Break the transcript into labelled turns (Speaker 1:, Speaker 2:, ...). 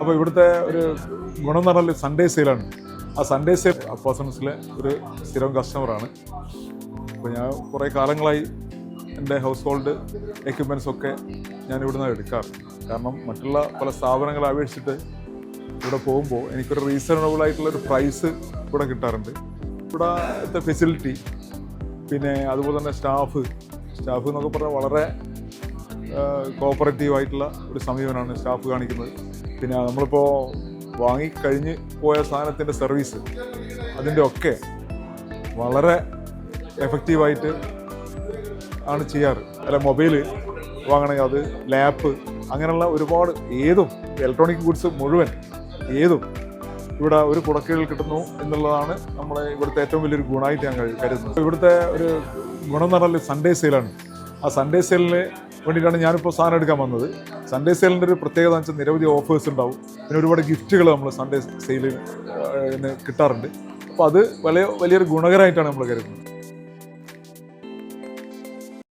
Speaker 1: അപ്പോൾ ഇവിടുത്തെ ഒരു ഗുണം എന്ന് പറഞ്ഞാൽ സൺഡേ സെയിലാണ്. ആ സൺഡേ സെയിൽ പേഴ്സൺസിലെ ഒരു സ്ഥിരം കസ്റ്റമറാണ്. അപ്പോൾ ഞാൻ കുറേ കാലങ്ങളായി എൻ്റെ ഹൗസ് ഹോൾഡ് എക്യുപ്മെൻറ്റ്സൊക്കെ ഞാൻ ഇവിടുന്ന് എടുക്കാറ്. കാരണം മറ്റുള്ള പല സ്ഥാപനങ്ങളെ അപേക്ഷിച്ചിട്ട് ഇവിടെ പോകുമ്പോൾ എനിക്കൊരു റീസണബിൾ ആയിട്ടുള്ളൊരു പ്രൈസ് ഇവിടെ കിട്ടാറുണ്ട്. ഇവിടുത്തെ ഫെസിലിറ്റി, പിന്നെ അതുപോലെ തന്നെ സ്റ്റാഫ് എന്നൊക്കെ പറഞ്ഞാൽ വളരെ കോപ്പറേറ്റീവ് ആയിട്ടുള്ള ഒരു സമീപനമാണ് സ്റ്റാഫ് കാണിക്കുന്നത്. പിന്നെ നമ്മളിപ്പോൾ വാങ്ങിക്കഴിഞ്ഞ് പോയ സാധനത്തിൻ്റെ സർവീസ് അതിൻ്റെ ഒക്കെ വളരെ എഫക്റ്റീവായിട്ട് ആണ് ചെയ്യാറ്. അല്ല, മൊബൈൽ വാങ്ങണമെങ്കിൽ അത്, ലാപ്പ്, അങ്ങനെയുള്ള ഒരുപാട് ഏതും ഇലക്ട്രോണിക് ഗുഡ്സ് മുഴുവൻ ഏതും ഇവിടെ ഒരു കുടക്കീഴിൽ കിട്ടുന്നു എന്നുള്ളതാണ് നമ്മളെ ഇവിടുത്തെ ഏറ്റവും വലിയൊരു ഗുണമായിട്ട് ഞാൻ കരുതുന്നത്. ഇവിടുത്തെ ഒരു ഗുണം എന്ന് പറഞ്ഞാൽ സൺഡേ സെയിലാണ്. ആ സൺഡേ സെയിലിന് വേണ്ടിയിട്ടാണ് ഞാനിപ്പോൾ സാധനം എടുക്കാൻ വന്നത്. സൺഡേ സെയിലിൻ്റെ ഒരു പ്രത്യേകത എന്ന് വെച്ചാൽ നിരവധി ഓഫേഴ്സ് ഉണ്ടാവും. പിന്നെ ഒരുപാട് ഗിഫ്റ്റുകൾ നമ്മൾ സൺഡേ സെയിലിന് കിട്ടാറുണ്ട്. അപ്പോൾ അത് വലിയൊരു ഗുണകരമായിട്ടാണ് നമ്മൾ കരുതുന്നത്.